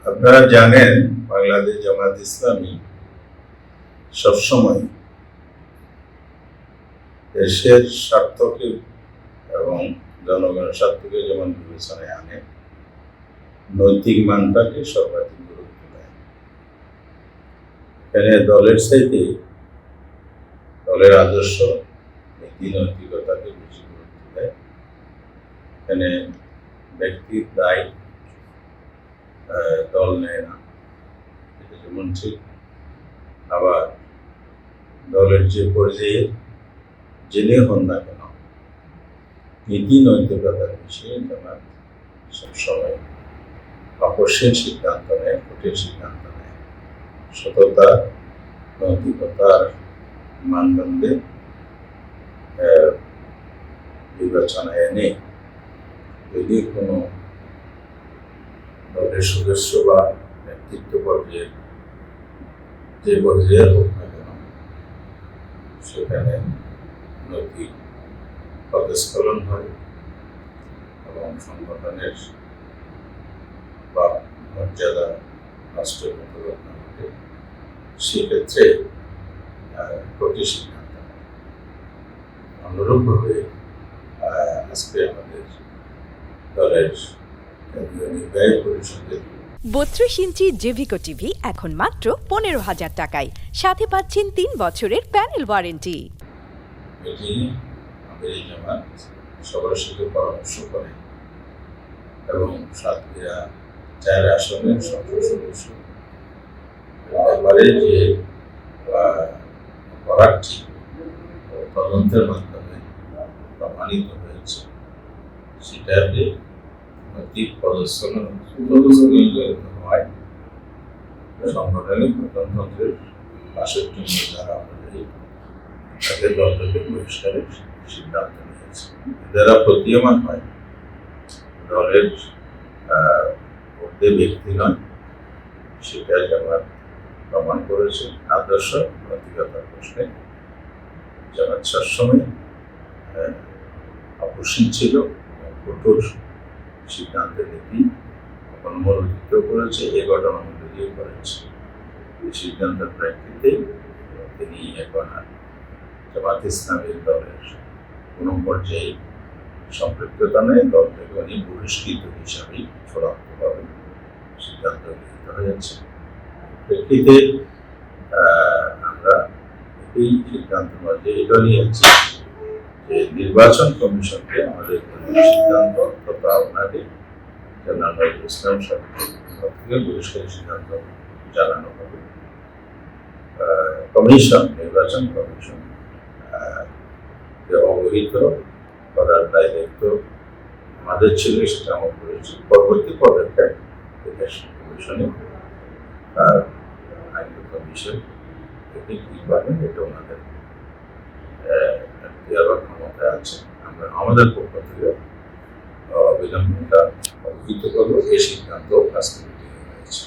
আপনারা জানেন বাংলাদেশ জামাত ইসলামী সবসময় দেশের স্বার্থকে এবং জনগণের স্বার্থকে যেমন বিবেচনায় আনে, নৈতিক মানটাকে সর্বাধিক গুরুত্ব দেয়। এখানে দলের চাইতে দলের আদর্শ, নীতি নৈতিকতাকে বেশি গুরুত্ব দেয়। এখানে ব্যক্তির দায় দল নেয় না, এটা যেমন ঠিক। আবার দলের যে পর্যায়ে জেনে হন না কেন, নীতি নৈতিকতার বিষয়ে জামাত সবসময় আকর্ষণ সিদ্ধান্ত নেয়, কঠিন সিদ্ধান্ত নেয়। সততা, নৈতিকতার মানদণ্ডে বিবেচনায় এনে যদি কোনো দলের সদস্য বা নেতৃত্ব পর্যায়ের যে পর্যায়ে হোক না কেন, সেখানে নৈতিক পদস্খলন হয় এবং সংগঠনের বা মর্যাদা নষ্ট হতে ঘটনা ঘটে। সেক্ষেত্রে কঠিন সিদ্ধান্ত নেয়। অনুরূপভাবে আজকে আমাদের দলের কেন্দ্রীয় নির্বাহী পরিষদের 32 ইঞ্চি জেভিকো টিভি এখন মাত্র 15,000 টাকায়, সাথে পাচ্ছেন 3 বছরের প্যানেল ওয়ারেন্টি। এটি আমাদের এই জামাত সবার সাথে পরামর্শ করে এবং সাতক্ষীরা 4 আসনের সংসদ সদস্য ব্যাপারে যে অপরাধটি তদন্তের মাধ্যমে প্রমাণিত হয়েছে, সেটাকে নৈতিক পদস্খলন হয়। সাংগঠনিক গঠনতন্ত্রের 65 ধারা অনুযায়ী তাদের দল থেকে বহিষ্কারের সিদ্ধান্ত নিয়েছে। যারা প্রতীয়মান হয় দলের মধ্যে ব্যক্তি নয়, সেটা জামাত প্রমাণ করেছে। আদর্শ নৈতিকতার প্রশ্নে জামাত সবসময় আকর্ষণ ছিল, কঠোর সিদ্ধান্তের নীতি অনুমোদিত করেছে, এই ঘটনার মধ্যে দিয়ে করেছে। এই সিদ্ধান্তের প্রেক্ষিতে তিনি এখন জামাত ইসলামের দলের কোনো পর্যায়ে সম্পৃক্ততা নেই, দল থেকে উনি বহিষ্কৃত হিসাবেই চূড়ান্তভাবে সিদ্ধান্ত গৃহীত হয়েছে। প্রেক্ষিতে আমরা এই সিদ্ধান্ত মধ্যে এটা নিয়েছি যে নির্বাচন কমিশনকে আমাদের সিদ্ধান্ত তথা আপনাকে জনাব ইসলাম থেকে বহিষ্কারের সিদ্ধান্ত জানানো হবে। নির্বাচন কমিশন অবহিত করার দায়িত্ব আমাদের ছিল, সেটা আমরা করেছি। পরবর্তী পদক্ষেপ কমিশনে তার আইনগত বিষয় থেকে কি পাবেন এটা ওনাদের ক্ষমতায় আছে। আমরা আমাদের পক্ষ থেকে অবিলম্বটা অবহিত করবো। এই সিদ্ধান্ত আজকে হয়েছে।